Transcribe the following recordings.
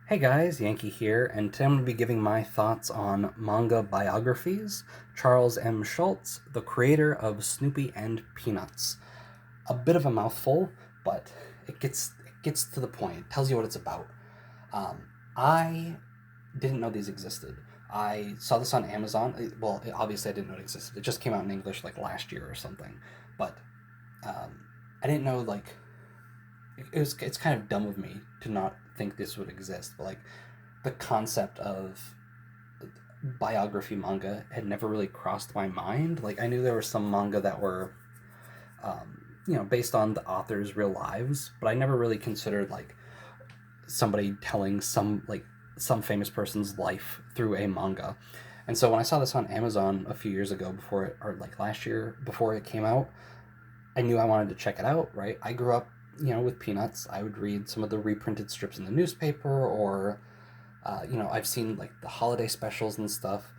Hey guys, Yankee here, and today I'm going to be giving my thoughts on Manga Biographies, Charles M. Schulz, the creator of Snoopy and Peanuts. A bit of a mouthful, but it gets to the point. It tells you what it's about. I didn't know these existed. I saw this on Amazon. Well, obviously I didn't know it existed. It just came out in English like last year or something. But um, I didn't know it's kind of dumb of me to not think this would exist, but like the concept of biography manga had never really crossed my mind. Like I knew there were some manga that were based on the author's real lives, but I never really considered like somebody telling some famous person's life through a manga. And so when I saw this on Amazon a few years ago before it, or like last year before it came out, I knew I wanted to check it out, right? I grew up, with Peanuts. I would read some of the reprinted strips in the newspaper, or, I've seen like the holiday specials and stuff.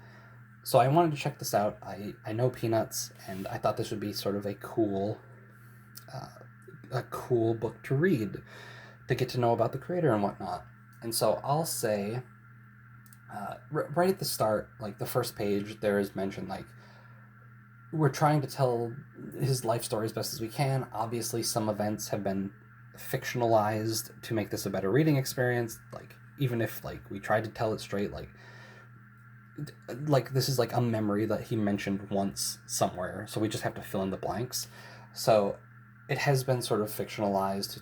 So I wanted to check this out. I know Peanuts, and I thought this would be sort of uh, a cool book to read to get to know about the creator and whatnot. And so I'll say, right at the start, like the first page, there is mention like we're trying to tell his life story as best as we can. Obviously, some events have been fictionalized to make this a better reading experience. Like even if like we tried to tell it straight, like this is like a memory that he mentioned once somewhere, so we just have to fill in the blanks. So it has been sort of fictionalized to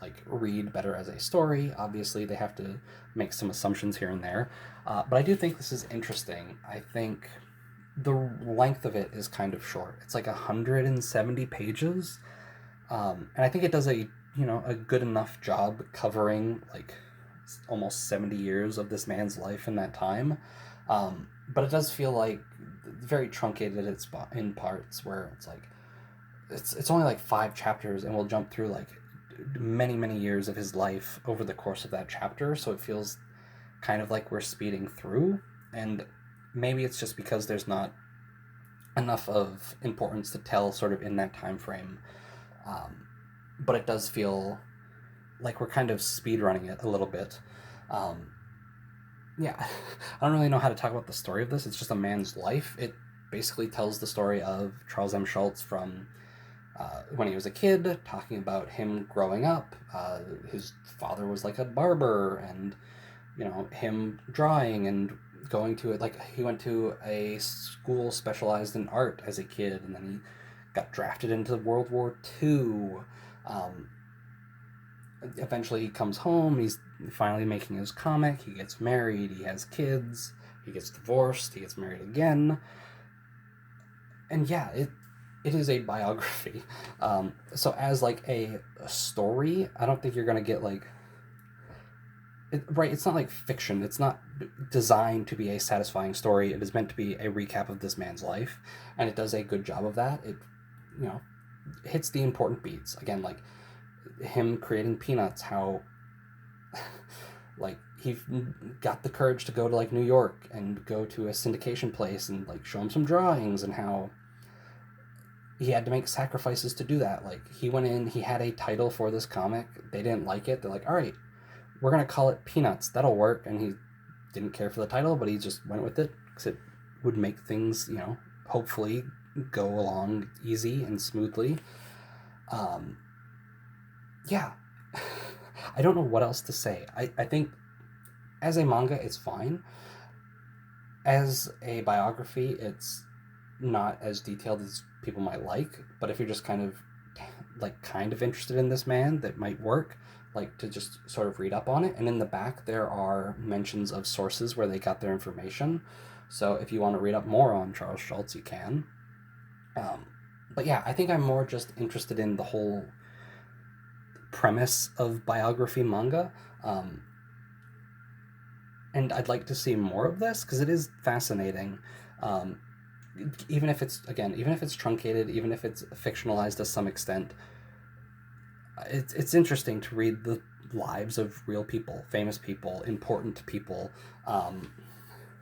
like read better as a story. Obviously, they have to make some assumptions here and there, but I do think this is interesting. I think the length of it is kind of short. It's like 170 pages, and I think it does a good enough job covering like almost 70 years of this man's life in that time. But it does feel like very truncated in parts where it's like it's only like 5 chapters, and we'll jump through like many years of his life over the course of that chapter. So it feels kind of like we're speeding through, and maybe it's just because there's not enough of importance to tell sort of in that time frame. But it does feel like we're kind of speed running it a little bit. Um, yeah, I don't really know how to talk about the story of this. It's just a man's life. It basically tells the story of Charles M. Schulz from when he was a kid, talking about him growing up. His father was like a barber, and him drawing and going to it. Like he went to a school specialized in art as a kid, and then he got drafted into World War II. Um, Eventually, he comes home. He's finally making his comic. He gets married. He has kids. He gets divorced. He gets married again. And yeah, it is a biography. So as like a story, I don't think you're gonna get like right. It's not like fiction. It's not designed to be a satisfying story. It is meant to be a recap of this man's life, and it does a good job of that. It you know hits the important beats again, like him creating Peanuts. How like he got the courage to go to like New York and go to a syndication place and like show him some drawings, and how he had to make sacrifices to do that. Like he went in, he had a title for this comic. They didn't like it. They're like, all right, we're gonna call it Peanuts. That'll work. And he didn't care for the title, but he just went with it because it would make things, hopefully go along easy and smoothly. Um, yeah, I don't know what else to say. I think as a manga, it's fine. As a biography, it's not as detailed as people might like, but if you're just kind of interested in this man, that might work, like to just sort of read up on it. And in the back there are mentions of sources where they got their information, so if you want to read up more on Charles Schulz, you can. um, but yeah, I think I'm more just interested in the whole premise of biography manga. um, and I'd like to see more of this because it is fascinating. um, even if it's truncated, even if it's fictionalized to some extent, it's interesting to read the lives of real people, famous people, important people. Um,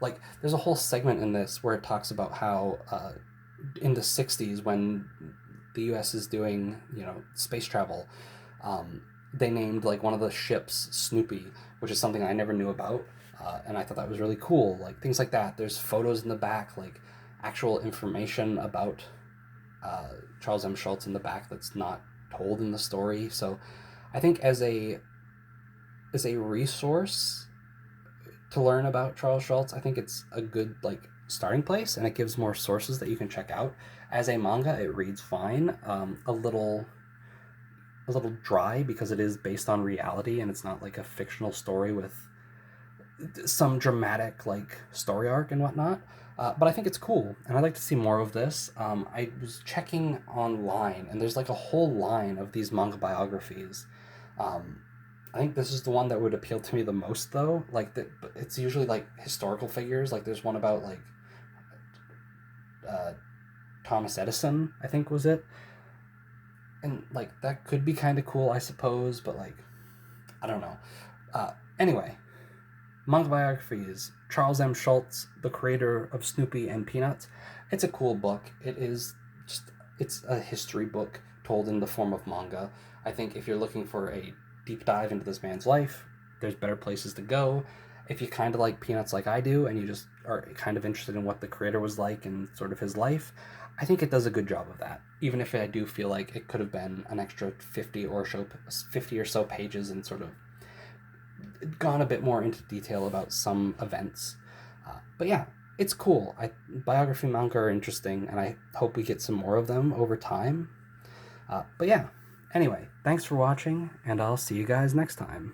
like there's a whole segment in this where it talks about how in the 60s when the U.S. is doing space travel, um, they named like one of the ships Snoopy, which is something I never knew about, and I thought that was really cool. Like things like that. There's photos in the back, like actual information about Charles M. Schulz in the back that's not told in the story. So I think as a resource to learn about Charles Schulz, I think it's a good like starting place, and it gives more sources that you can check out. As a manga, it reads fine. A little dry because it is based on reality and it's not like a fictional story with some dramatic like story arc and whatnot. But I think it's cool, and I'd like to see more of this. I was checking online, and there's like a whole line of these manga biographies. Um, I think this is the one that would appeal to me the most, though. Like, it's usually like historical figures. Like, there's one about like uh, Thomas Edison, I think was it, and like that could be kind of cool, I suppose. But like, I don't know. Anyway, Manga Biographies, Charles M. Schulz, the creator of Snoopy and Peanuts. It's a cool book. It is just, it's a history book told in the form of manga. I think if you're looking for a deep dive into this man's life, there's better places to go. If you kind of like Peanuts like I do, and you just are kind of interested in what the creator was like and sort of his life, I think it does a good job of that. Even if I do feel like it could have been an extra 50 or so pages and sort of gone a bit more into detail about some events. But yeah, it's cool. Biography manga are interesting, and I hope we get some more of them over time. But yeah, anyway, thanks for watching, and I'll see you guys next time.